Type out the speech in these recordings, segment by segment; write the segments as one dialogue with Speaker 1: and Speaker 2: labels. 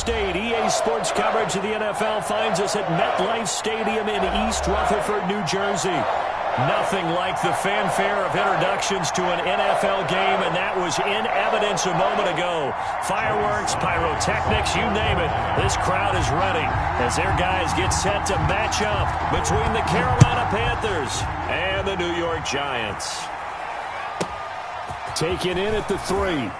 Speaker 1: State. EA Sports coverage of the NFL finds us at MetLife Stadium in East Rutherford, New Jersey. Nothing like the fanfare of introductions to an NFL game, and that was in evidence a moment ago. Fireworks, pyrotechnics, you name it. This crowd is ready as their guys get set to match up between the Carolina Panthers and the New York Giants. Taken in at the 3.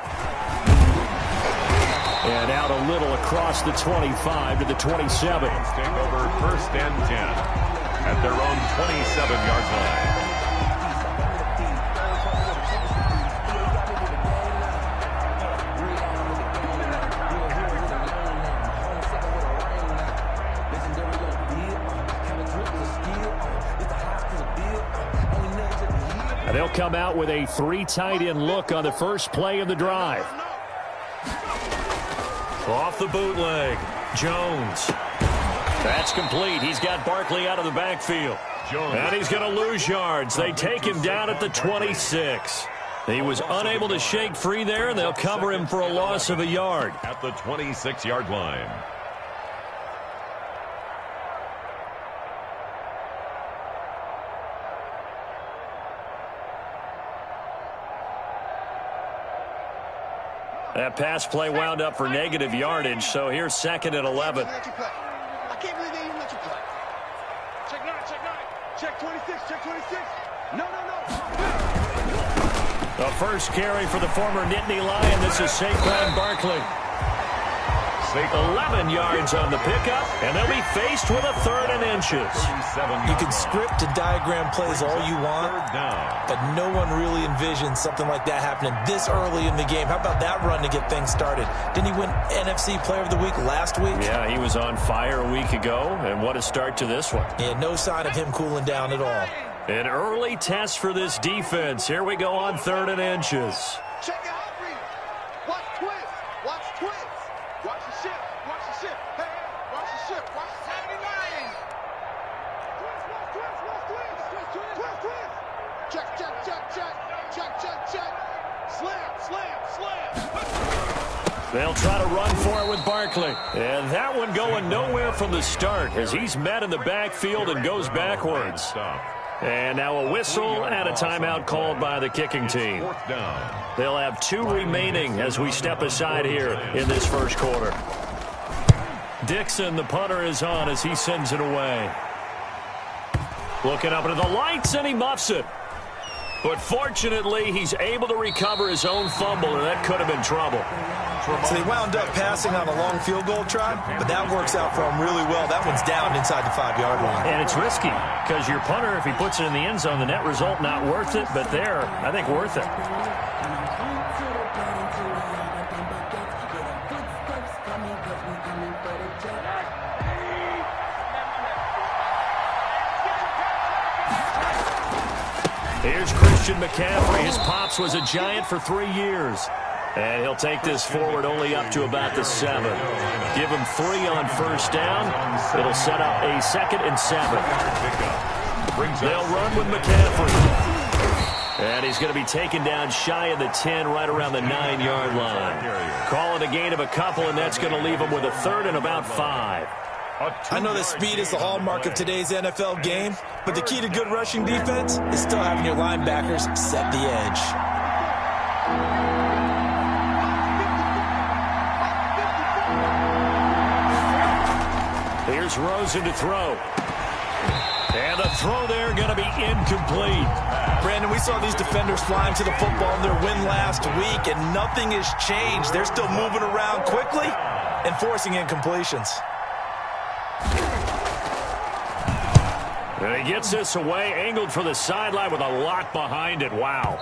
Speaker 1: And out a little across the 25 to the 27.
Speaker 2: Take over 1st and 10 at their own 27-yard
Speaker 1: line. And they'll come out with a 3 tight end look on the first play of the drive. Off the bootleg, Jones. That's complete. He's got Barkley out of the backfield. And he's going to lose yards. They take him down at the 26. He was unable to shake free there, and they'll cover him for a loss of a yard.
Speaker 2: At the 26-yard line.
Speaker 1: That pass play wound up for negative yardage, so here's 2nd and 11.
Speaker 3: I can't believe they even let you play. Check 9, check 9. Check 26, check 26. No.
Speaker 1: The first carry for the former Nittany Lion. This is Saquon Barkley. 11 yards on the pickup, and they'll be faced with a 3rd and inches.
Speaker 4: You can script and diagram plays all you want, but no one really envisions something like that happening this early in the game. How about that run to get things started? Didn't he win NFC Player of the Week last week?
Speaker 1: Yeah, he was on fire a week ago, and what a start to this one.
Speaker 4: Yeah, no sign of him cooling down at all.
Speaker 1: An early test for this defense. Here we go on 3rd and inches.
Speaker 3: Check it out, read. Watch twist. Watch twist. Watch the shift. Watch the shift. Hey, watch the shift. Watch the 79. Twist. Check. Slam.
Speaker 1: They'll try to run for it with Barkley. And that one going nowhere from the start as he's met in the backfield and goes backwards. And now a whistle and a timeout called by the kicking team. They'll have 2 remaining as we step aside here in this first quarter. Dixon, the punter, is on as he sends it away. Looking up into the lights, and he muffs it. But fortunately, he's able to recover his own fumble, and that could have been trouble.
Speaker 4: So they wound up passing on a long field goal try, but that works out for him really well. That one's down inside the 5-yard line.
Speaker 1: And it's risky because your punter, if he puts it in the end zone, the net result not worth it, but there, I think worth it. Here's Christian McCaffrey. His pops was a Giant for 3 years. And he'll take this forward only up to about the 7. Give him 3 on first down. It'll set up a 2nd and 7. They'll run with McCaffrey. And he's going to be taken down shy of the 10, right around the 9-yard line. Call it a gain of a couple, and that's going to leave him with a 3rd and about 5.
Speaker 4: I know that speed is the hallmark of today's NFL game, but the key to good rushing defense is still having your linebackers set the edge.
Speaker 1: Here's Rosen to throw. And the throw there going to be incomplete.
Speaker 4: Brandon, we saw these defenders flying to the football in their win last week, and nothing has changed. They're still moving around quickly and forcing incompletions.
Speaker 1: And he gets this away, angled for the sideline with a lot behind it. Wow.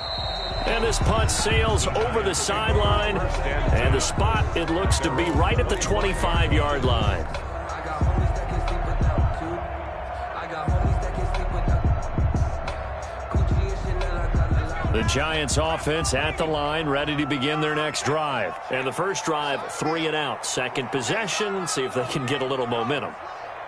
Speaker 1: And this punt sails over the sideline, and the spot, it looks to be right at the 25-yard line. The Giants offense at the line, ready to begin their next drive. And the first drive, 3 and out. Second possession, see if they can get a little momentum.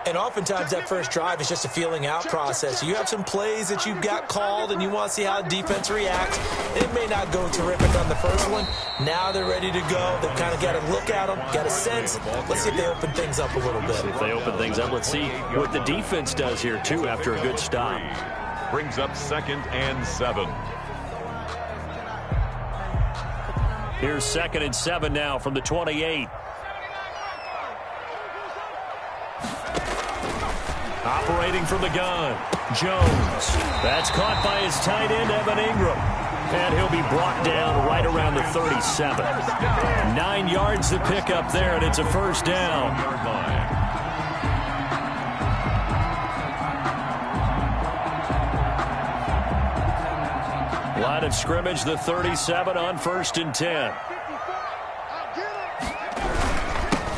Speaker 4: And oftentimes that first drive is just a feeling out process. You have some plays that you've got called and you want to see how the defense reacts. It may not go terrific on the first one. Now they're ready to go. They've kind of got to look at them, got a sense. Let's see if they open things up a little bit.
Speaker 1: If they open things up, let's see what the defense does here, too, after a good stop.
Speaker 2: Brings up 2nd and 7.
Speaker 1: Here's 2nd and 7 now from the 28. Operating from the gun, Jones. That's caught by his tight end, Evan Ingram. And he'll be brought down right around the 37. 9 yards to pick up there, and it's a first down. Line of scrimmage, the 37 on 1st and 10.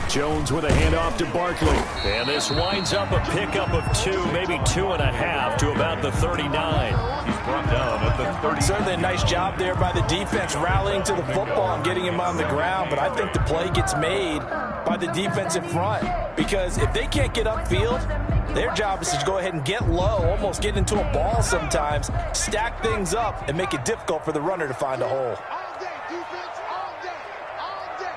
Speaker 1: Jones with a handoff to Barkley. And this winds up a pickup of 2, maybe 2.5 to about the 39.
Speaker 2: He's brought down at the 30.
Speaker 4: Certainly a nice job there by the defense rallying to the football and getting him on the ground. But I think the play gets made by the defensive front. Because if they can't get upfield, their job is to go ahead and get low, almost get into a ball sometimes, stack things up, and make it difficult for the runner to find a hole.
Speaker 3: All day, defense, all day, all day.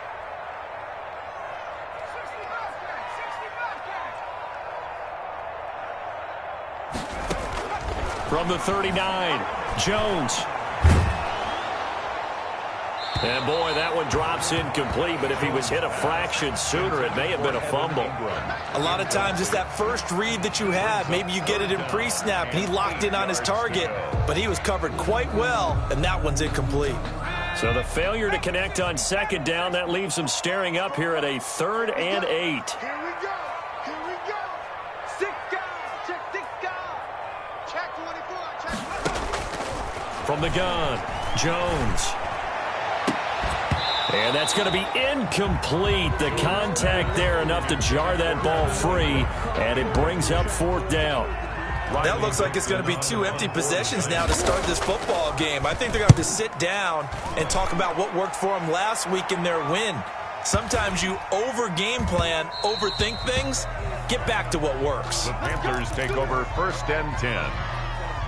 Speaker 1: From the 39, Jones. And boy, that one drops incomplete, but if he was hit a fraction sooner, it may have been a fumble.
Speaker 4: A lot of times it's that first read that you have. Maybe you get it in pre-snap, and he locked in on his target, but he was covered quite well, and that one's incomplete.
Speaker 1: So the failure to connect on 2nd down, that leaves him staring up here at a 3rd and 8.
Speaker 3: Here we go. Here we go. 6 guys. Check 6 guys. Check 24. Check 24.
Speaker 1: From the gun, Jones. And that's going to be incomplete. The contact there enough to jar that ball free, and it brings up 4th down.
Speaker 4: That looks like it's going to be 2 empty possessions now to start this football game. I think they're going to have to sit down and talk about what worked for them last week in their win. Sometimes you over-game plan, overthink things, get back to what works.
Speaker 2: The Panthers take over 1st and 10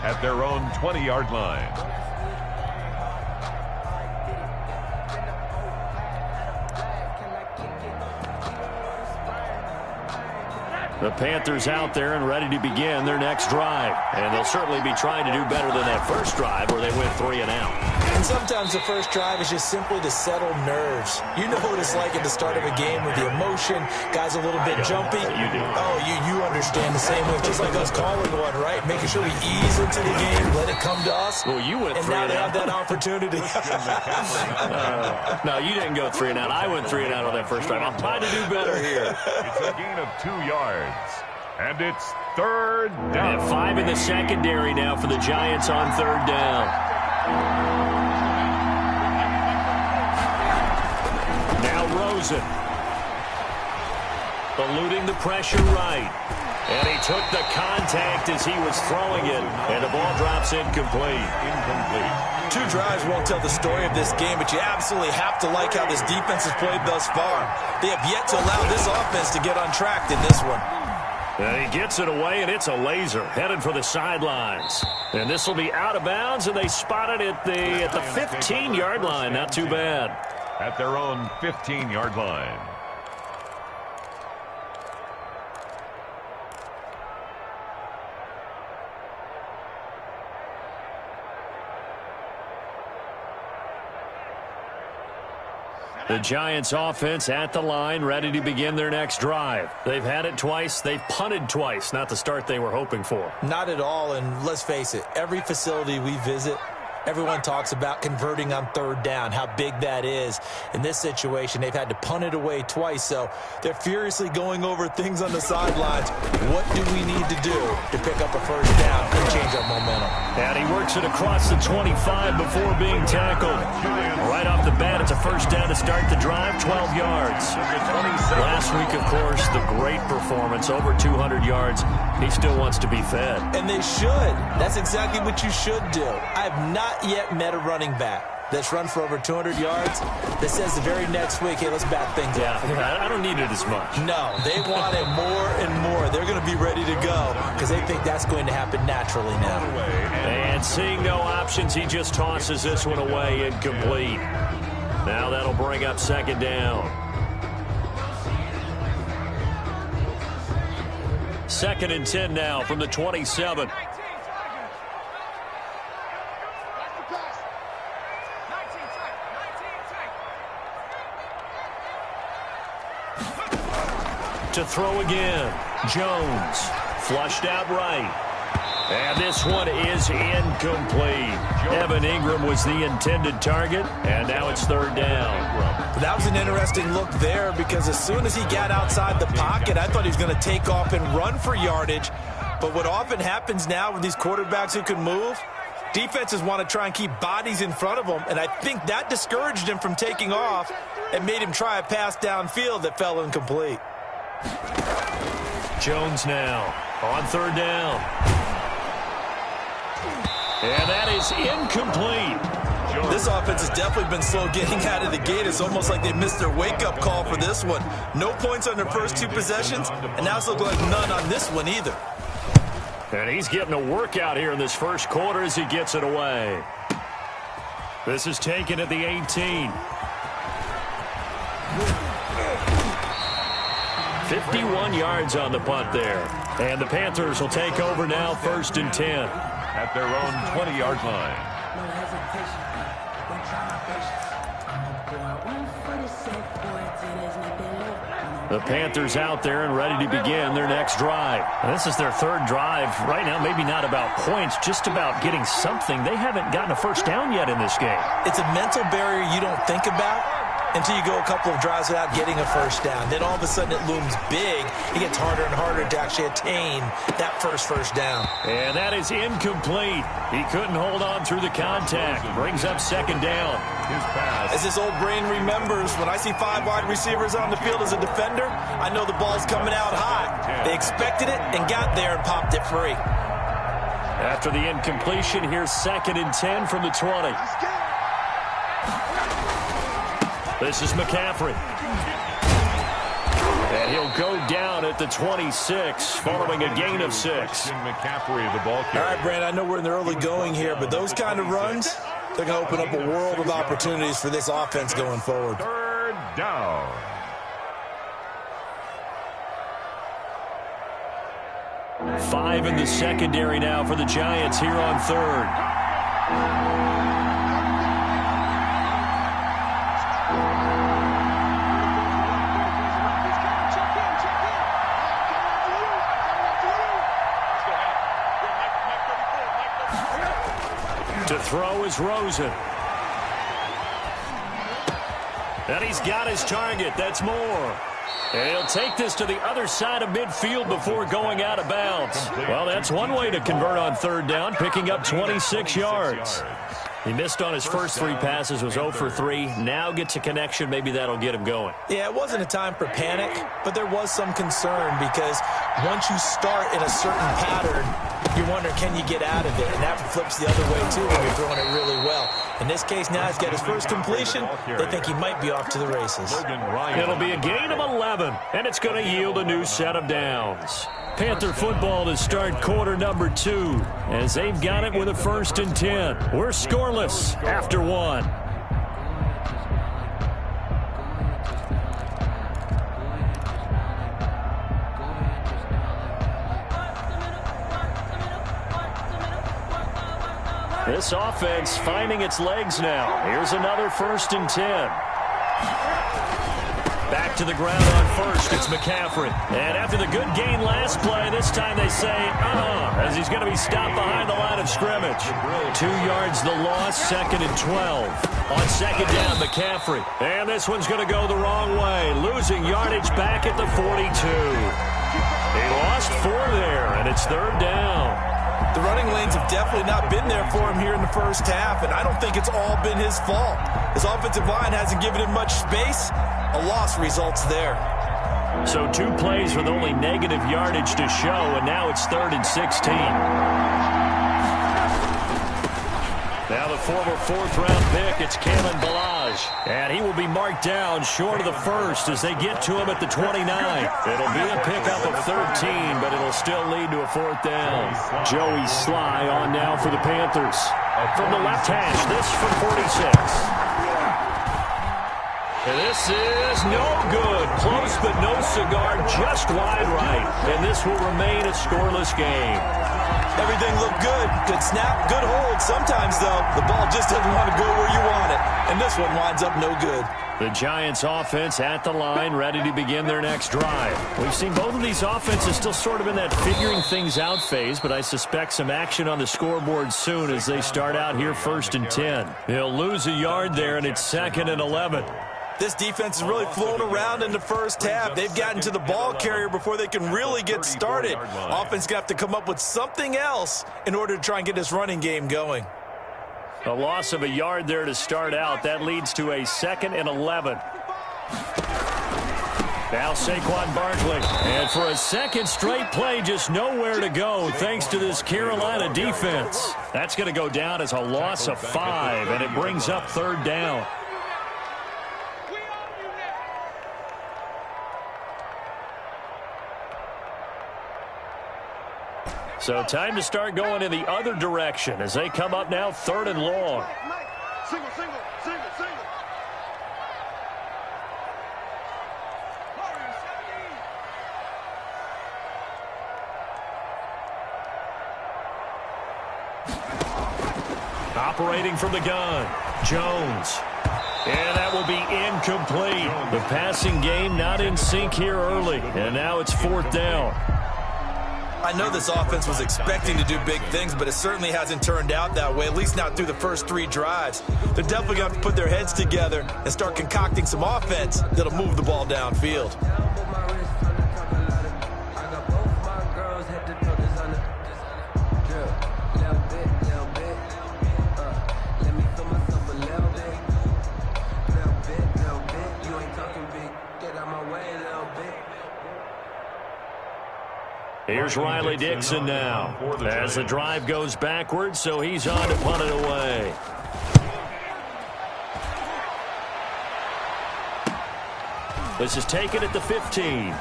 Speaker 2: at their own 20-yard line.
Speaker 1: The Panthers out there and ready to begin their next drive. And they'll certainly be trying to do better than that first drive where they went 3 and out.
Speaker 4: And sometimes the first drive is just simply to settle nerves. You know what it's like at the start of a game with the emotion. Guys a little bit jumpy.
Speaker 1: You do.
Speaker 4: Oh, you understand the same way. Just like us calling one, right? Making sure we ease into the game, let it come to us.
Speaker 1: Well, you went 3
Speaker 4: and now
Speaker 1: and
Speaker 4: they
Speaker 1: out.
Speaker 4: have that opportunity.
Speaker 1: No, you didn't go 3 and out. I went 3 and out on that first drive. I'll try to do better here.
Speaker 2: It's a gain of 2 yards. And it's 3rd down.
Speaker 1: And 5 in the secondary now for the Giants on 3rd down. Now Rosen. Eluding the pressure right. And he took the contact as he was throwing it. And the ball drops incomplete.
Speaker 4: 2 drives won't tell the story of this game, but you absolutely have to like how this defense has played thus far. They have yet to allow this offense to get on track in this one.
Speaker 1: And he gets it away, and it's a laser headed for the sidelines. And this will be out of bounds, and they spot it at the 15-yard line. Not too bad.
Speaker 2: At their own 15-yard line.
Speaker 1: The Giants offense at the line, ready to begin their next drive. They've had it twice. They've punted twice. Not the start they were hoping for.
Speaker 4: Not at all, and let's face it, every facility we visit, everyone talks about converting on 3rd down, how big that is. In this situation, they've had to punt it away twice, so they're furiously going over things on the sidelines. What do we need to do to pick up a first down and change our momentum?
Speaker 1: And he works it across the 25 before being tackled. Right off the bat, it's a first down to start the drive, 12 yards. Last week, of course, the great performance, over 200 yards. He still wants to be fed.
Speaker 4: And they should. That's exactly what you should do. I have not yet met a running back that's run for over 200 yards that says the very next week, hey, let's back things up.
Speaker 1: Yeah, I don't need it as much.
Speaker 4: No, they want it more and more. They're going to be ready to go because they think that's going to happen naturally now.
Speaker 1: And seeing no options, he just tosses this one away incomplete. Now that'll bring up second down. Second and 10 now from the 27. To throw again. Jones flushed out right. And this one is incomplete. Evan Ingram was the intended target, and now it's third down.
Speaker 4: That was an interesting look there because as soon as he got outside the pocket, I thought he was going to take off and run for yardage. But what often happens now with these quarterbacks who can move, defenses want to try and keep bodies in front of them, and I think that discouraged him from taking off and made him try a pass downfield that fell incomplete.
Speaker 1: Jones now on third down. And that is incomplete.
Speaker 4: This offense has definitely been slow getting out of the gate. It's almost like they missed their wake-up call for this one. No points on their first two possessions, and now it's looking like none on this one either.
Speaker 1: And he's getting a workout here in this first quarter as he gets it away. This is taken at the 18. 51 yards on the punt there. And the Panthers will take over now, first and 10.
Speaker 2: At their own 20-yard line.
Speaker 1: The Panthers out there and ready to begin their next drive. And this is their third drive. Right now, maybe not about points, just about getting something. They haven't gotten a first down yet in this game.
Speaker 4: It's a mental barrier you don't think about until you go a couple of drives without getting a first down. Then all of a sudden it looms big. It gets harder and harder to actually attain that first down.
Speaker 1: And that is incomplete. He couldn't hold on through the contact. Brings up second down.
Speaker 2: His pass.
Speaker 4: As this old brain remembers, when I see 5 wide receivers on the field as a defender, I know the ball's coming out hot. They expected it and got there and popped it free.
Speaker 1: After the incompletion, here's second and 10 from the 20. This is McCaffrey. And he'll go down at the 26 following a gain of 6.
Speaker 2: McCaffrey, the ball carrier.
Speaker 4: All right, Brand, I know we're in the early going here, but those kind of runs, they're going to open up a world of opportunities for this offense going forward.
Speaker 2: Third down.
Speaker 1: Five in the secondary now for the Giants here on third. To throw is Rosen. And he's got his target. That's Moore. And he'll take this to the other side of midfield before going out of bounds. Well, that's one way to convert on third down, picking up 26 yards. He missed on his first 3 passes, was 0 for 3. Now gets a connection. Maybe that'll get him going.
Speaker 4: Yeah, it wasn't a time for panic, but there was some concern because once you start in a certain pattern, you wonder, can you get out of it? And that flips the other way, too, when you're throwing it really well. In this case, now he's got his first completion. They think he might be off to the races.
Speaker 1: It'll be a gain of 11, and it's going to yield a new set of downs. Panther football to start quarter number 2 as they've got it with a first and 10. We're scoreless after 1. This offense finding its legs now. Here's another first and 10. Back to the ground on first. It's McCaffrey. And after the good gain last play, this time they say, as he's going to be stopped behind the line of scrimmage. 2 yards the loss, second and 12. On second down, McCaffrey. And this one's going to go the wrong way. Losing yardage back at the 42. He lost 4 there, and it's third down.
Speaker 4: The running lanes have definitely not been there for him here in the first half, and I don't think it's all been his fault. His offensive line hasn't given him much space. A loss results there.
Speaker 1: So 2 plays with only negative yardage to show, and now it's third and 16. Now the former fourth-round pick, it's Kalen Ballage. And he will be marked down short of the first as they get to him at the 29. It'll be a pickup of 13, but it'll still lead to a fourth down. Joey Sly on now for the Panthers. From the left hash, this from 46. This is no good. Close but no cigar, just wide right. And this will remain a scoreless game.
Speaker 4: Everything looked good. Good snap, good hold. Sometimes, though, the ball just doesn't want to go where you want it. And this one winds up no good.
Speaker 1: The Giants offense at the line, ready to begin their next drive. We've seen both of these offenses still sort of in that figuring things out phase, but I suspect some action on the scoreboard soon as they start out here 1st and 10. They'll lose a yard there, and it's 2nd and 11.
Speaker 4: This defense has really flown around in the first half. They've gotten to the ball carrier before they can really get started. Offense got to come up with something else in order to try and get this running game going.
Speaker 1: A loss of a yard there to start out. That leads to a 2nd and 11. Now Saquon Barkley. And for a second straight play, just nowhere to go thanks to this Carolina defense. That's going to go down as a loss of 5, and it brings up 3rd down. So time to start going in the other direction as they come up now 3rd and long.
Speaker 3: Single, single, single, single.
Speaker 1: Operating from the gun, Jones. And that will be incomplete. The passing game not in sync here early. And now it's 4th down.
Speaker 4: I know this offense was expecting to do big things, but it certainly hasn't turned out that way, at least not through the first 3 drives. They're definitely going to have to put their heads together and start concocting some offense that'll move the ball downfield.
Speaker 1: Here's Riley Dixon now as the drive goes backwards, so he's on to punt it away. This is taken at the 15.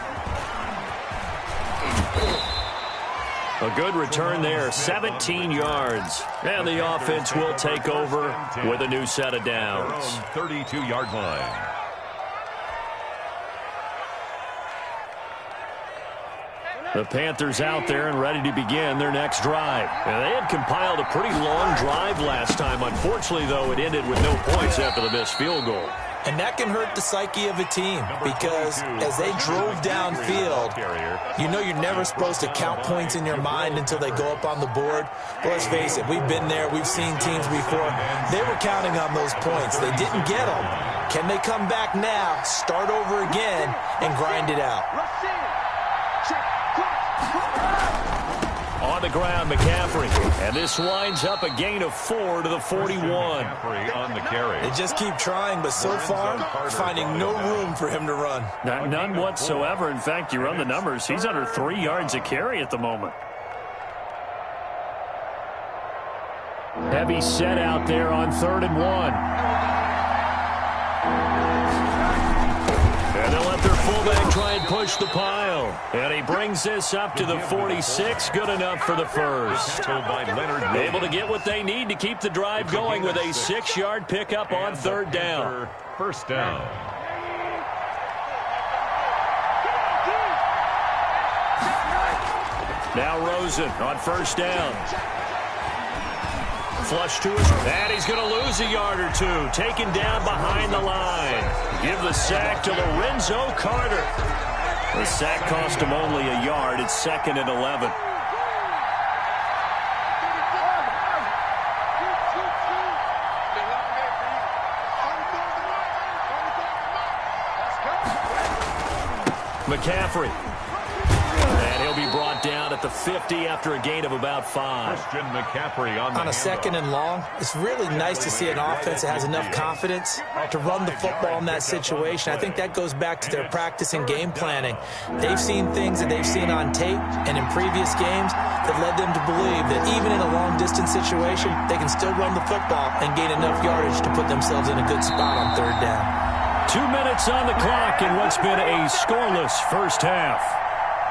Speaker 1: A good return there, 17 yards. And the offense will take over with a new set of downs.
Speaker 2: 32-yard line.
Speaker 1: The Panthers out there and ready to begin their next drive. And they had compiled a pretty long drive last time. Unfortunately, though, it ended with no points after the missed field goal.
Speaker 4: And that can hurt the psyche of a team because as they drove downfield, you know you're never supposed to count points in your mind until they go up on the board. But let's face it, we've been there. We've seen teams before. They were counting on those points. They didn't get them. Can they come back now, start over again, and grind it out?
Speaker 1: On the ground, McCaffrey. And this winds up a gain of 4 to the 41.
Speaker 2: On the carry.
Speaker 4: They just keep trying, but so far, finding no room for him to run.
Speaker 1: None whatsoever. In fact, you run the numbers. He's under 3 yards a carry at the moment. Heavy set out there on 3rd and 1. And they'll let their fullback try and push the pile. And he brings this up to the 46. Good enough for the first. Able to get what they need to keep the drive going with a 6-yard pickup on 3rd down.
Speaker 2: First down.
Speaker 1: Now Rosen on 1st down. Flush to his, and he's going to lose a yard or 2. Taken down behind the line. Give the sack to Lorenzo Carter. The sack cost him only a yard. It's 2nd and 11. McCaffrey. And he'll be brought down at at the 50 after a gain of about 5.
Speaker 2: Christian McCaffrey on
Speaker 4: a second and long, it's really nice to see an offense that has enough confidence to run the football in that situation. I think that goes back to their practice and game planning. They've seen things that they've seen on tape and in previous games that led them to believe that even in a long-distance situation, they can still run the football and gain enough yardage to put themselves in a good spot on third down.
Speaker 1: 2 minutes on the clock in what's been a scoreless first half.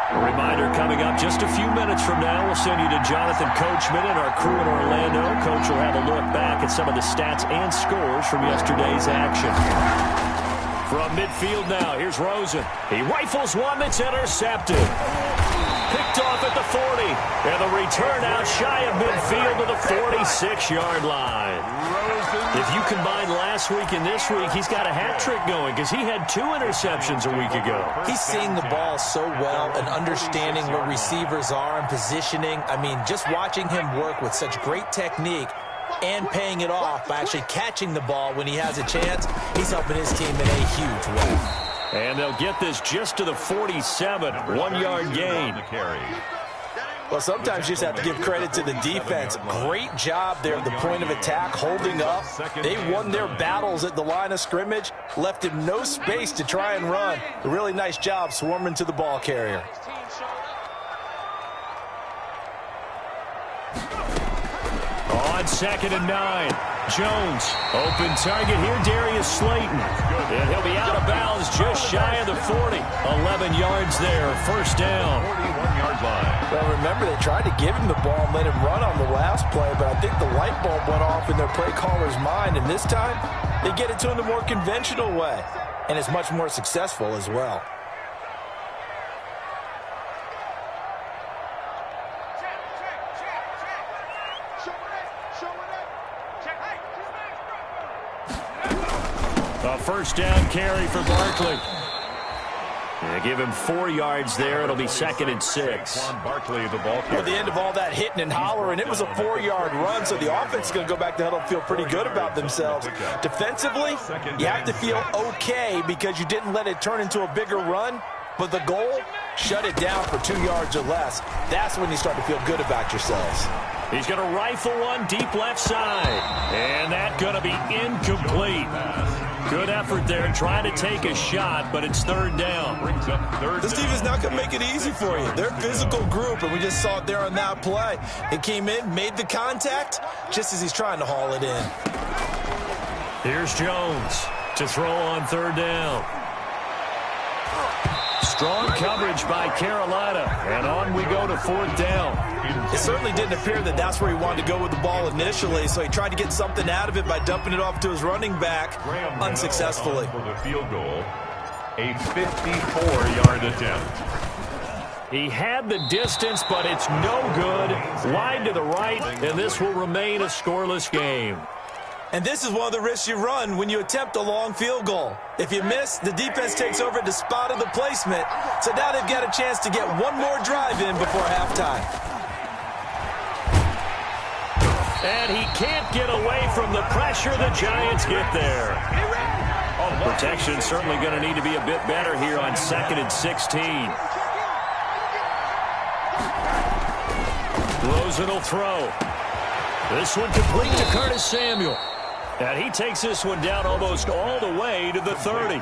Speaker 1: A reminder coming up just a few minutes from now, we'll send you to Jonathan Coachman and our crew in Orlando. Coach will have a look back at some of the stats and scores from yesterday's action. From midfield now, here's Rosen. He rifles one that's intercepted. Picked off at the 40. And the return out shy of midfield to the 46-yard line. If you combine last week and this week, he's got a hat trick going because he had 2 interceptions a week ago.
Speaker 4: He's seeing the ball so well and understanding where receivers are and positioning. I mean, just watching him work with such great technique and paying it off by actually catching the ball when he has a chance, he's helping his team in a huge way.
Speaker 1: And they'll get this just to the 47, 1-yard gain.
Speaker 4: Well, sometimes you just have to give credit to the defense. Great job there at the point of attack, holding up. They won their battles at the line of scrimmage, left him no space to try and run. A really nice job swarming to the ball carrier.
Speaker 1: On 2nd and 9, Jones, open target here, Darius Slayton. And he'll be out of bounds just shy of the 40. 11 yards there, first down.
Speaker 2: 41-yard line.
Speaker 4: Well, remember, they tried to give him the ball and let him run on the last play, but I think the light bulb went off in their play caller's mind, and this time they get it to him the more conventional way, and it's much more successful as well.
Speaker 1: A first down carry for Barkley. They give him 4 yards there. It'll be 2nd and 6.
Speaker 2: Barkley, the ball carrier.
Speaker 4: At the end of all that hitting and hollering, it was a 4-yard run, so the offense is going to go back to huddle and feel pretty good about themselves. Defensively, you have to feel okay because you didn't let it turn into a bigger run, but the goal, shut it down for 2 yards or less. That's when you start to feel good about yourselves.
Speaker 1: He's going to rifle one deep left side, and that's going to be incomplete. Good effort there trying to take a shot, but it's third down.
Speaker 4: This team is not going to make it easy for you. They're a physical group, and we just saw it there on that play. It came in, made the contact, just as he's trying to haul it in.
Speaker 1: Here's Jones to throw on third down. Strong coverage by Carolina, and on we go to fourth down.
Speaker 4: It certainly didn't appear that that's where he wanted to go with the ball initially, so he tried to get something out of it by dumping it off to his running back unsuccessfully.
Speaker 2: For the field goal, a 54-yard attempt.
Speaker 1: He had the distance, but it's no good. Wide to the right, and this will remain a scoreless game.
Speaker 4: And this is one of the risks you run when you attempt a long field goal. If you miss, the defense takes over at the spot of the placement. So now they've got a chance to get one more drive in before halftime.
Speaker 1: And he can't get away from the pressure the Giants get there. Protection certainly going to need to be a bit better here on 2nd and 16. Rosen will throw. This one complete to Curtis Samuel. And he takes this one down almost all the way to the 30.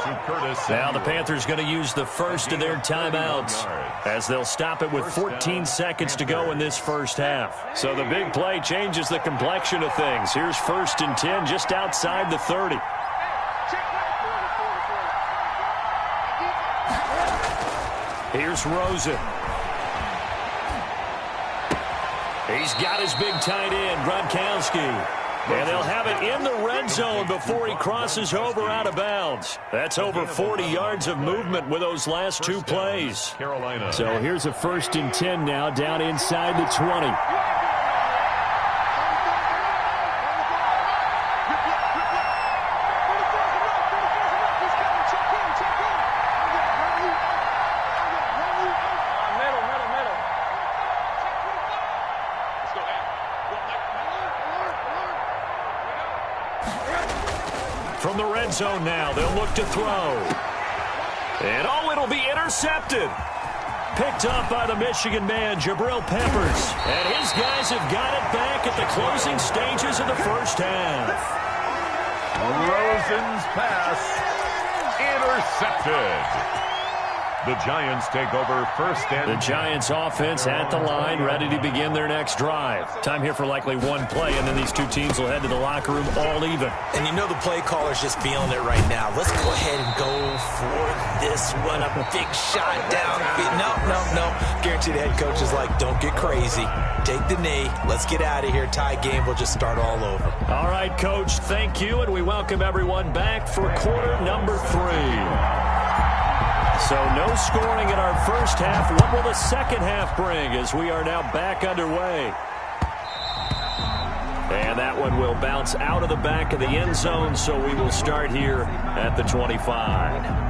Speaker 1: Now the Panthers going to use the first of their timeouts as they'll stop it with 14 seconds to go in this first half. So the big play changes the complexion of things. Here's 1st and 10 just outside the 30. Here's Rosen. He's got his big tight end, Gronkowski. And they'll have it in the red zone before he crosses over out of bounds. That's over 40 yards of movement with those last 2 plays. So here's a 1st and 10 now down inside the 20. From the red zone now, they'll look to throw. And it'll be intercepted. picked up by the Michigan man, Jabril Peppers. And his guys have got it back at the closing stages of the first half.
Speaker 2: Rosen's pass intercepted. The Giants take over first and
Speaker 1: the Giants offense at the line, ready to begin their next drive. Time here for likely one play, and then these two teams will head to the locker room all even.
Speaker 4: And you know the play caller's just feeling it right now. Let's go ahead and go for this one. A big shot down. No. Guarantee the head coach is like, don't get crazy. Take the knee. Let's get out of here. Tie game. We'll just start all over.
Speaker 1: All right, Coach, thank you, and we welcome everyone back for quarter number 3. So no scoring in our first half. What will the second half bring as we are now back underway? And that one will bounce out of the back of the end zone, so we will start here at the 25.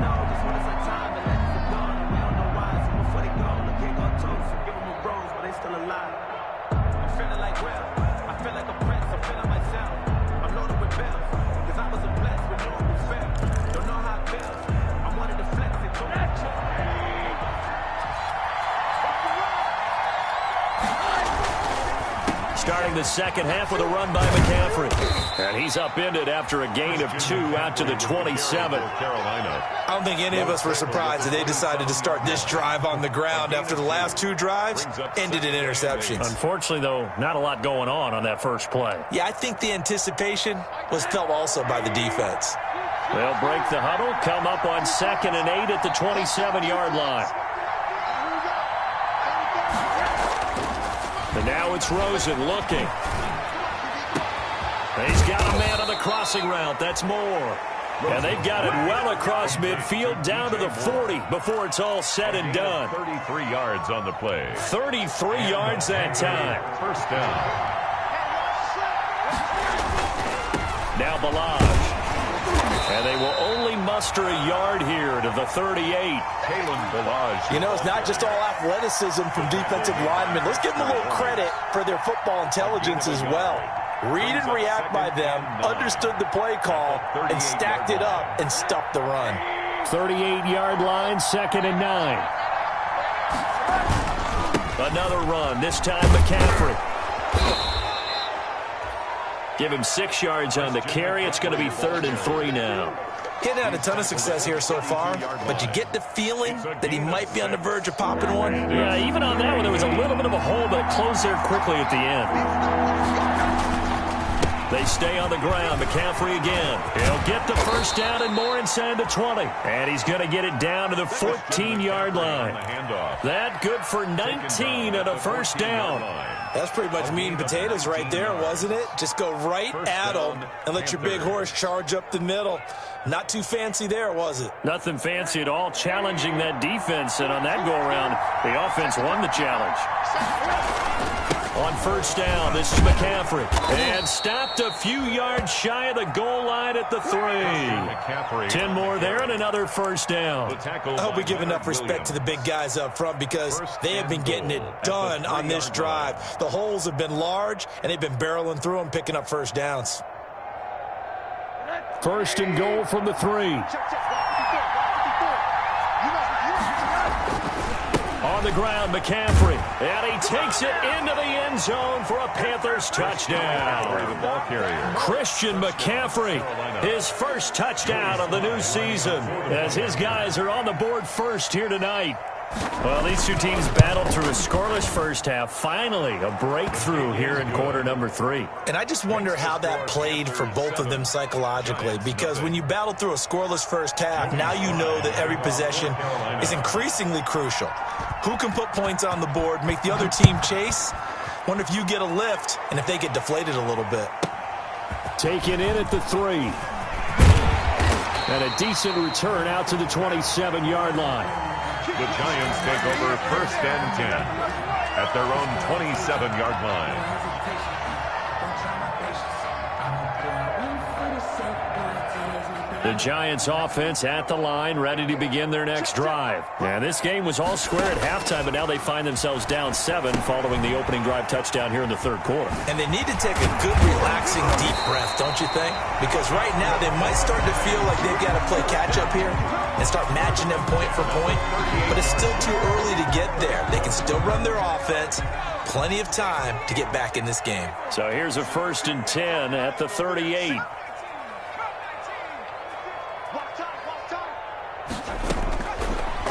Speaker 1: Starting the second half with a run by McCaffrey. And he's upended after a gain of 2 out to the 27.
Speaker 4: I don't think any of us were surprised that they decided to start this drive on the ground after the last 2 drives ended in interceptions.
Speaker 1: Unfortunately, though, not a lot going on that first play.
Speaker 4: Yeah, I think the anticipation was felt also by the defense.
Speaker 1: They'll break the huddle, come up on 2nd and 8 at the 27-yard line. And now it's Rosen looking. He's got a man on the crossing route. That's Moore. And they've got it well across midfield down to the 40 before it's all said and done.
Speaker 2: 33 yards on the play.
Speaker 1: 33 yards that time.
Speaker 2: First down.
Speaker 1: Now Balaj. And they will only muster a yard here to the 38.
Speaker 2: Kalen Balaj.
Speaker 4: You know, it's not just all athleticism from defensive linemen. Let's give them a little credit for their football intelligence as well. Read and react by them, understood the play call, and stacked it up and stopped the run.
Speaker 1: 38-yard line, 2nd and 9. Another run, this time McCaffrey. Give him 6 yards on the carry. It's going to be 3rd and 3 now.
Speaker 4: Getting had a ton of success here so far, but you get the feeling that he might be on the verge of popping one.
Speaker 1: Yeah, even on that one, there was a little bit of a hole, but it closed there quickly at the end. They stay on the ground. McCaffrey again. He'll get the first down and more inside the 20. And he's going to get it down to the 14-yard line. That good for 19 and a first down.
Speaker 4: That's pretty much meat and potatoes right there, wasn't it? Just go right at them and let your big horse charge up the middle. Not too fancy there, was it?
Speaker 1: Nothing fancy at all, challenging that defense. And on that go-around, the offense won the challenge. On first down, this is McCaffrey. And stopped a few yards shy of the goal line at the 3. 10 more there and another first down.
Speaker 4: I hope we give enough respect to the big guys up front because they have been getting it done on this drive. The holes have been large, and they've been barreling through them, picking up first downs.
Speaker 1: First and goal from the 3. On the ground, McCaffrey. And he takes it into the end zone for a Panthers touchdown. Christian McCaffrey, his first touchdown of the new season, as his guys are on the board first here tonight. Well, these two teams battled through a scoreless first half. Finally, a breakthrough here in quarter number 3.
Speaker 4: And I just wonder how that played for both of them psychologically, because when you battle through a scoreless first half, now you know that every possession is increasingly crucial. Who can put points on the board, make the other team chase? Wonder if you get a lift and if they get deflated a little bit.
Speaker 1: Taken in at the 3. And a decent return out to the 27-yard line.
Speaker 2: The Giants take over first and 10 at their own 27-yard line.
Speaker 1: The Giants offense at the line, ready to begin their next drive. And this game was all square at halftime, but now they find themselves down 7 following the opening drive touchdown here in the third quarter.
Speaker 4: And they need to take a good, relaxing, deep breath, don't you think? Because right now they might start to feel like they've got to play catch-up here. and start matching them point for point, but it's still too early to get there. They can still run their offense. Plenty of time to get back in this game.
Speaker 1: So here's a 1st and 10 at the 38.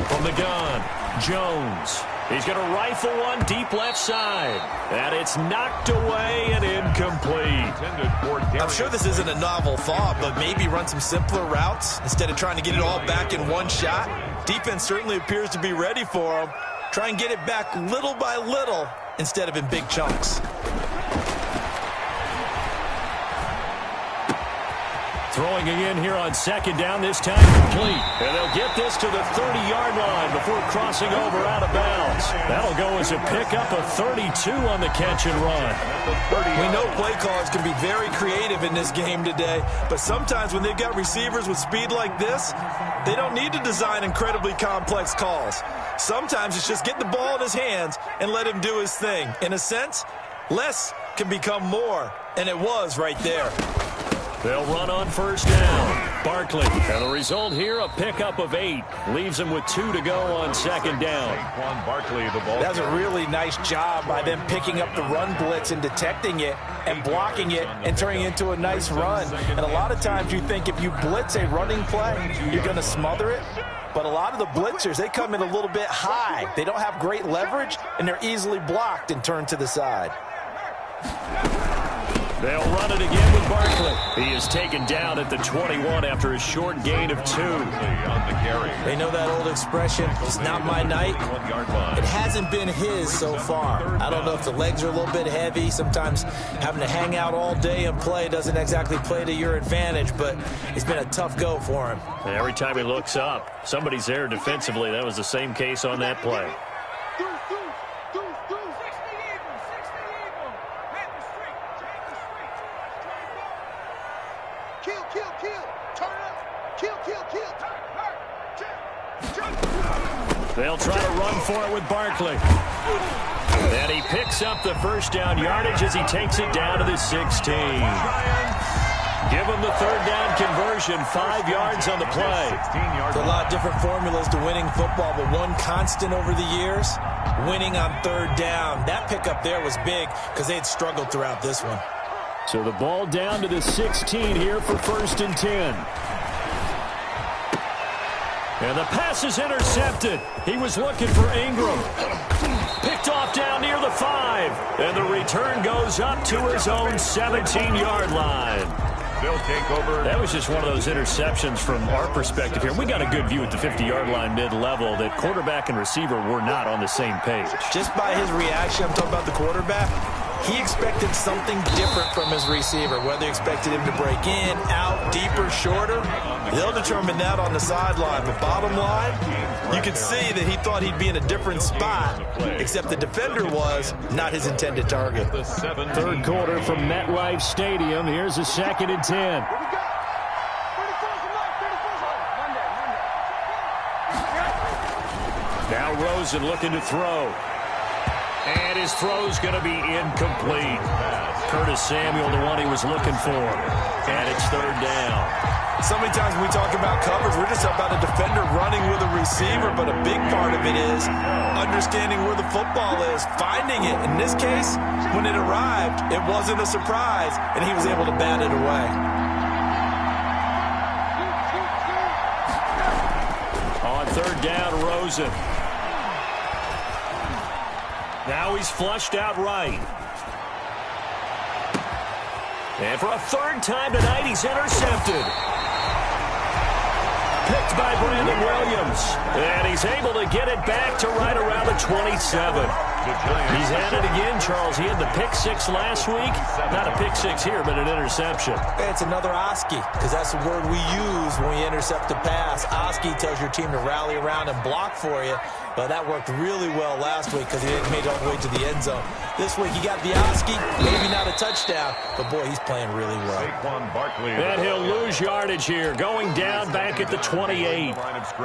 Speaker 1: From the gun, Jones. He's going to rifle one deep left side. And it's knocked away and incomplete.
Speaker 4: I'm sure this isn't a novel thought, but maybe run some simpler routes instead of trying to get it all back in one shot. Defense certainly appears to be ready for him. Try and get it back little by little instead of in big chunks.
Speaker 1: Throwing again here on 2nd down, this time complete. And they'll get this to the 30-yard line before crossing over out of bounds. That'll go as a pickup of 32 on the catch and run.
Speaker 4: We know play callers can be very creative in this game today, but sometimes when they've got receivers with speed like this, they don't need to design incredibly complex calls. Sometimes it's just get the ball in his hands and let him do his thing. In a sense, less can become more, and it was right there.
Speaker 1: They'll run on 1st down. Barkley. And the result here, a pickup of 8. Leaves them with 2 to go on 2nd down.
Speaker 2: Barkley, the ball.
Speaker 4: That was a really nice job by them picking up the run blitz and detecting it and blocking it and turning it into a nice run. And a lot of times you think if you blitz a running play, you're going to smother it. But a lot of the blitzers, they come in a little bit high. They don't have great leverage, and they're easily blocked and turned to the side.
Speaker 1: They'll run it again with Barkley. He is taken down at the 21 after a short gain of 2.
Speaker 4: They know that old expression, it's not my night. It hasn't been his so far. I don't know if the legs are a little bit heavy. Sometimes having to hang out all day and play doesn't exactly play to your advantage, but it's been a tough go for him.
Speaker 1: And every time he looks up, somebody's there defensively. That was the same case on that play. They'll try to run for it with Barkley. And he picks up the 1st down yardage as he takes it down to the 16. Give him the 3rd down conversion, 5 yards on the play.
Speaker 4: There's a lot of different formulas to winning football, but one constant over the years, winning on 3rd down. That pickup there was big because they had struggled throughout this one.
Speaker 1: So the ball down to the 16 here for 1st and 10. And the pass is intercepted. He was looking for Ingram. Picked off down near the 5. And the return goes up to his own 17-yard line.
Speaker 2: They'll take over.
Speaker 1: That was just one of those interceptions from our perspective here. We got a good view at the 50-yard line mid-level that quarterback and receiver were not on the same page.
Speaker 4: Just by his reaction, I'm talking about the quarterback, he expected something different from his receiver, whether he expected him to break in, out, deeper, shorter. They'll determine that on the sideline. But bottom line, you could see that he thought he'd be in a different spot, except the defender was not his intended target.
Speaker 1: 3rd quarter from MetLife Stadium. Here's a 2nd and 10. Now Rosen looking to throw. And his throw's going to be incomplete. Curtis Samuel, the one he was looking for. And it's 3rd down.
Speaker 4: So many times when we talk about coverage, we're just about a defender running with a receiver, but a big part of it is understanding where the football is, finding it. In this case, when it arrived, it wasn't a surprise, and he was able to bat it away.
Speaker 1: On 3rd down, Rosen. Now he's flushed out right. And for a 3rd time tonight, he's intercepted. Picked by Brandon Williams. And he's able to get it back to right around the 27. He's had it again, Charles. He had the pick 6 last week. Not a pick 6 here, but an interception.
Speaker 4: It's another Oski, because that's the word we use when we intercept a pass. Oski tells your team to rally around and block for you. But that worked really well last week because he didn't make it all the way to the end zone. This week, he got the Oski, maybe not a touchdown, but boy, he's playing really well.
Speaker 1: And he'll lose yardage here, going down back at the 28.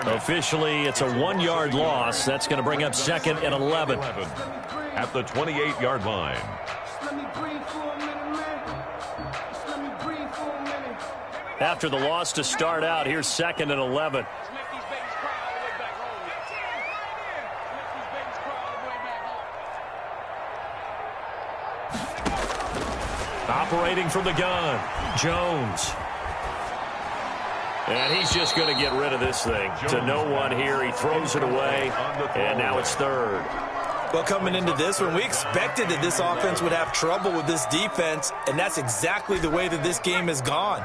Speaker 1: Officially, it's a 1-yard loss. That's going to bring up 2nd and 11.
Speaker 2: At the 28-yard line.
Speaker 1: After the loss to start out, here's 2nd and 11. Operating from the gun, Jones. And he's just going to get rid of this thing. To no one here, he throws it away, and now it's third.
Speaker 4: Well, coming into this one, we expected that this offense would have trouble with this defense, and that's exactly the way that this game has gone.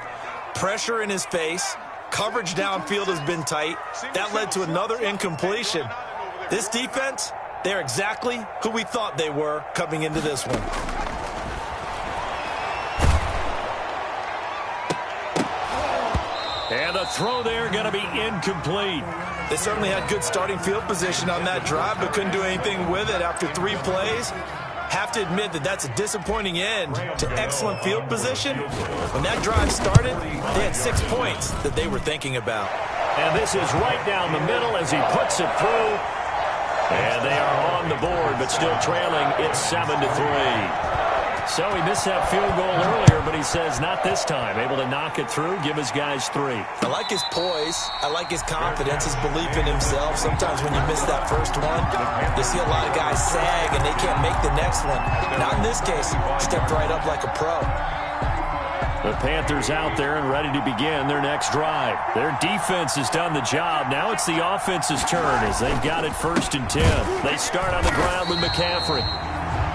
Speaker 4: Pressure in his face, coverage downfield has been tight. That led to another incompletion. This defense, they're exactly who we thought they were coming into this one.
Speaker 1: And the throw there going to be incomplete.
Speaker 4: They certainly had good starting field position on that drive, but couldn't do anything with it after 3 plays. Have to admit that that's a disappointing end to excellent field position. When that drive started, they had 6 points that they were thinking about.
Speaker 1: And this is right down the middle as he puts it through. And they are on the board, but still trailing. It's 7-3. So he missed that field goal earlier, but he says not this time. Able to knock it through, give his guys 3.
Speaker 4: I like his poise. I like his confidence, his belief in himself. Sometimes when you miss that first one, you see a lot of guys sag and they can't make the next one. Not in this case. Stepped right up like a pro.
Speaker 1: The Panthers out there and ready to begin their next drive. Their defense has done the job. Now it's the offense's turn as they've got it 1st and 10. They start on the ground with McCaffrey.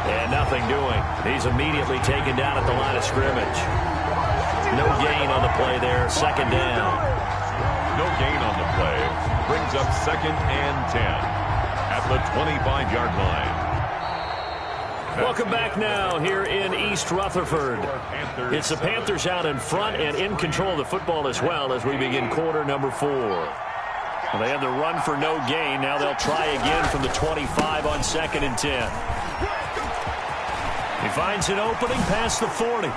Speaker 1: And nothing doing. He's immediately taken down at the line of scrimmage. No gain on the play there. 2nd down.
Speaker 2: No gain on the play. Brings up 2nd and 10 at the 25-yard line.
Speaker 1: Welcome back now here in East Rutherford. It's the Panthers out in front and in control of the football as well as we begin quarter number 4. Well, they had the run for no gain. Now they'll try again from the 25 on 2nd and 10. He finds an opening past the 40.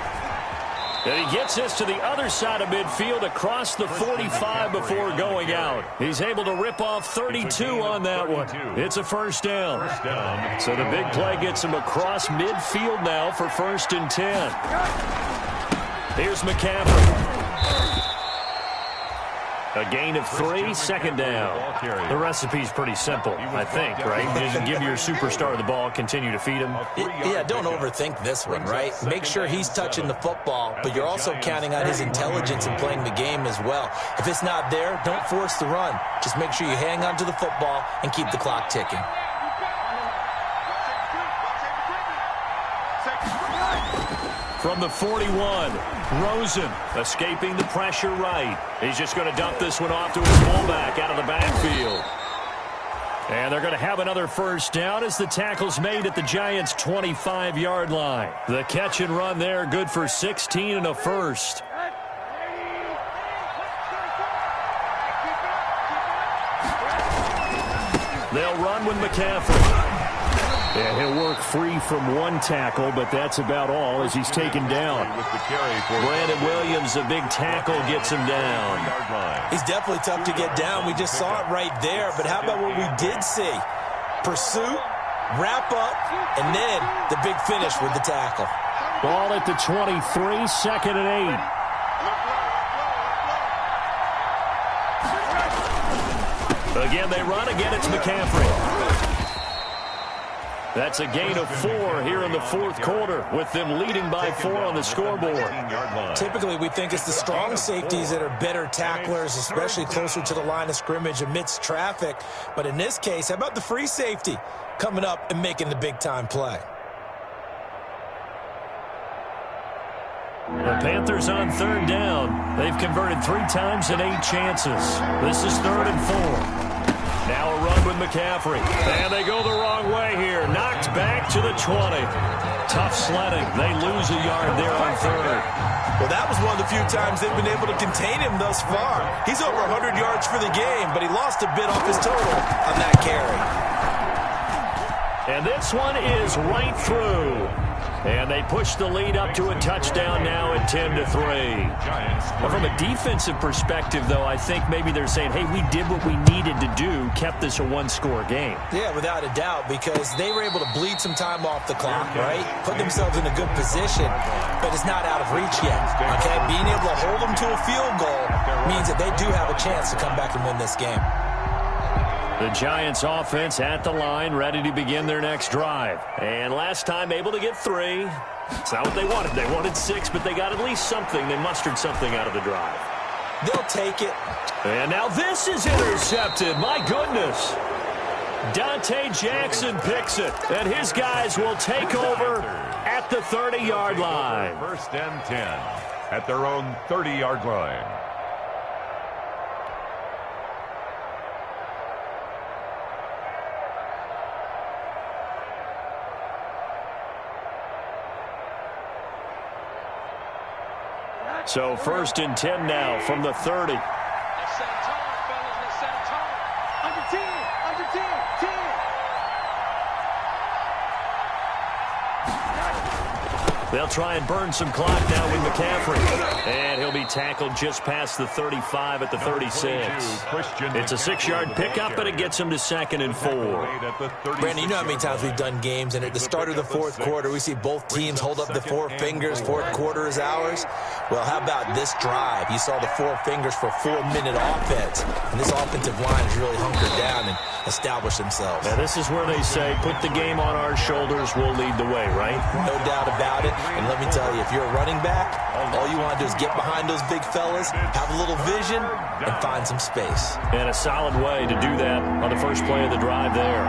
Speaker 1: And he gets this to the other side of midfield across the 45 before going out. He's able to rip off 32 on that one. It's a 1st down. So the big play gets him across midfield now for 1st and 10. Here's McCaffrey. A gain of 3, 2nd down. The recipe's pretty simple, I think, right? Just give your superstar the ball, continue to feed him.
Speaker 4: Yeah, don't overthink this one, right? Make sure he's touching the football, but you're also counting on his intelligence in playing the game as well. If it's not there, don't force the run. Just make sure you hang on to the football and keep the clock ticking.
Speaker 1: From the 41, Rosen escaping the pressure right. He's just going to dump this one off to his fullback out of the backfield. And they're going to have another 1st down as the tackle's made at the Giants' 25-yard line. The catch and run there, good for 16 and a 1st. They'll run with McCaffrey. Yeah, he'll work free from 1 tackle, but that's about all as he's taken down. Brandon Williams, a big tackle, gets him down.
Speaker 4: He's definitely tough to get down. We just saw it right there, but how about what we did see? Pursuit, wrap up, and then the big finish with the tackle.
Speaker 1: Ball at the 23, 2nd and 8. Again, they run. Again, it's McCaffrey. That's a gain of 4 here in the 4th quarter, with them leading by 4 on the scoreboard.
Speaker 4: Typically, we think it's the strong safeties that are better tacklers, especially closer to the line of scrimmage amidst traffic. But in this case, how about the free safety coming up and making the big-time play?
Speaker 1: The Panthers on 3rd down. They've converted 3 times in 8 chances. This is 3rd and 4. Now a run with McCaffrey. And they go the wrong way here. Knocked back to the 20. Tough sledding. They lose a yard there on 3rd.
Speaker 4: Well, that was one of the few times they've been able to contain him thus far. He's over 100 yards for the game, but he lost a bit off his total on that carry.
Speaker 1: And this one is right through. And they push the lead up to a touchdown now at 10-3. Well, from a defensive perspective, though, I think maybe they're saying, hey, we did what we needed to do, kept this a 1-score game.
Speaker 4: Yeah, without a doubt, because they were able to bleed some time off the clock, right? Put themselves in a good position, but it's not out of reach yet, okay? Being able to hold them to a field goal means that they do have a chance to come back and win this game.
Speaker 1: The Giants offense at the line, ready to begin their next drive. And last time able to get 3. It's not what they wanted. They wanted 6, but they got at least something. They mustered something out of the drive.
Speaker 4: They'll take it.
Speaker 1: And now this is intercepted. My goodness. Dante Jackson picks it. And his guys will take over at the 30-yard line.
Speaker 2: First and 10 at their own 30-yard line.
Speaker 1: So first and 10 now from the 30.
Speaker 3: Let's set a tone, fellas. Let's set a tone. Under 10, under 10, 10.
Speaker 1: They'll try and burn some clock now with McCaffrey. And he'll be tackled just past the 35 at the 36. It's a 6-yard pickup, but it gets him to 2nd and 4.
Speaker 4: Brandon, you know how many times we've done games, and at the start of the fourth quarter, we see both teams hold up the 4 fingers, fourth quarter is ours. Well, how about this drive? You saw the 4 fingers for 4-minute offense, and this offensive line has really hunkered down and established themselves.
Speaker 1: Now, this is where they say, put the game on our shoulders, we'll lead the way, right?
Speaker 4: No doubt about it. And let me tell you, if you're a running back, all you want to do is get behind those big fellas, have a little vision, and find some space.
Speaker 1: And a solid way to do that on the first play of the drive there.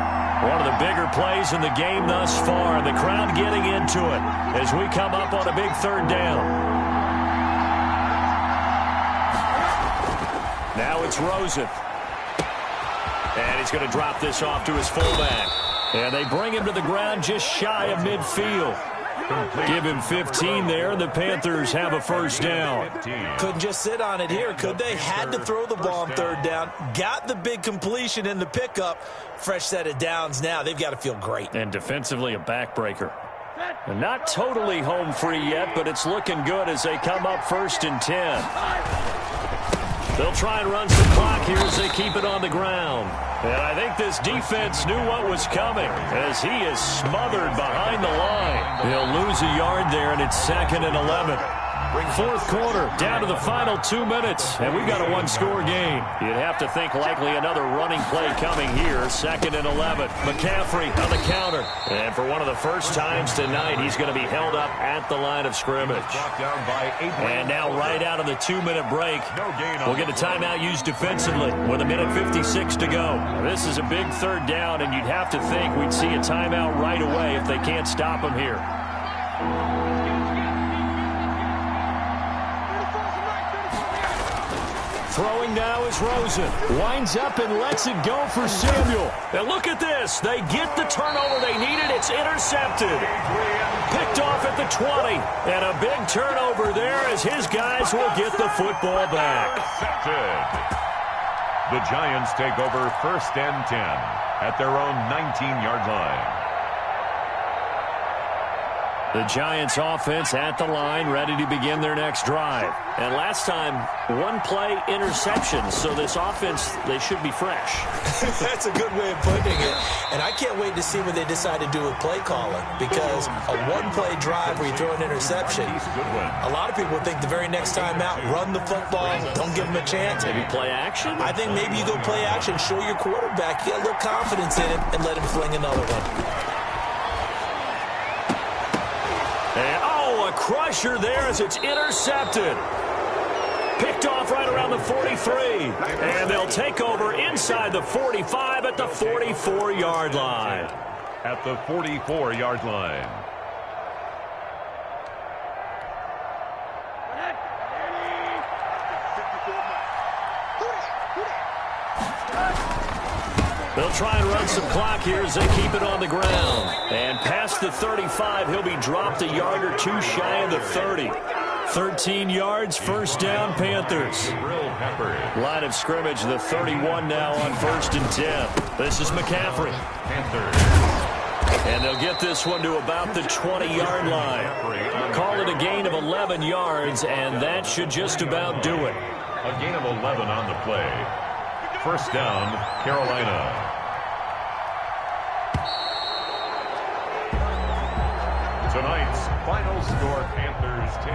Speaker 1: One of the bigger plays in the game thus far. The crowd getting into it as we come up on a big 3rd down. Now it's Rosen. And he's going to drop this off to his fullback. And they bring him to the ground just shy of midfield. Give him 15 there, and the Panthers have a first down.
Speaker 4: Couldn't just sit on it here, could they? Had to throw the ball on 3rd down. Got the big completion in the pickup. Fresh set of downs now. They've got to feel great.
Speaker 1: And defensively, a backbreaker. And not totally home free yet, but it's looking good as they come up 1st and 10. They'll try and run some clock here as they keep it on the ground. And I think this defense knew what was coming as he is smothered behind the line. He'll lose a yard there, and it's 2nd and 11. 4th quarter, down to the final 2 minutes, and we've got a 1-score game. You'd have to think likely another running play coming here. 2nd and 11. McCaffrey on the counter. And for one of the first times tonight, he's going to be held up at the line of scrimmage. And now right out of the 2-minute break, we'll get a timeout used defensively with 1:56 to go. This is a big 3rd down, and you'd have to think we'd see a timeout right away if they can't stop him here. Throwing now is Rosen. Winds up and lets it go for Samuel. And look at this. They get the turnover they needed. It's intercepted. Picked off at the 20. And a big turnover there as his guys will get the football back.
Speaker 2: The Giants take over 1st and 10 at their own 19-yard line.
Speaker 1: The Giants offense at the line, ready to begin their next drive. And last time, 1-play interception. So this offense, they should be fresh.
Speaker 4: That's a good way of putting it. And I can't wait to see what they decide to do with play calling. Because a 1-play drive where you throw an interception, a lot of people think the very next time out, run the football, don't give them a chance.
Speaker 1: Maybe play action?
Speaker 4: I think maybe you go play action, show your quarterback, get a little confidence in him, and let him fling another one.
Speaker 1: And, a crusher there as it's intercepted. Picked off right around the 43. And they'll take over inside the 45 at the 44-yard line.
Speaker 2: At the 44-yard line.
Speaker 1: They'll try and run some clock here as they keep it on the ground. And past the 35, he'll be dropped a yard or two shy of the 30. 13 yards, first down, Panthers. Line of scrimmage, the 31 now on 1st and 10. This is McCaffrey. And they'll get this one to about the 20-yard line. Call it a gain of 11 yards, and that should just about do it.
Speaker 2: A gain of 11 on the play. First down, Carolina. Tonight's final score, Panthers 10,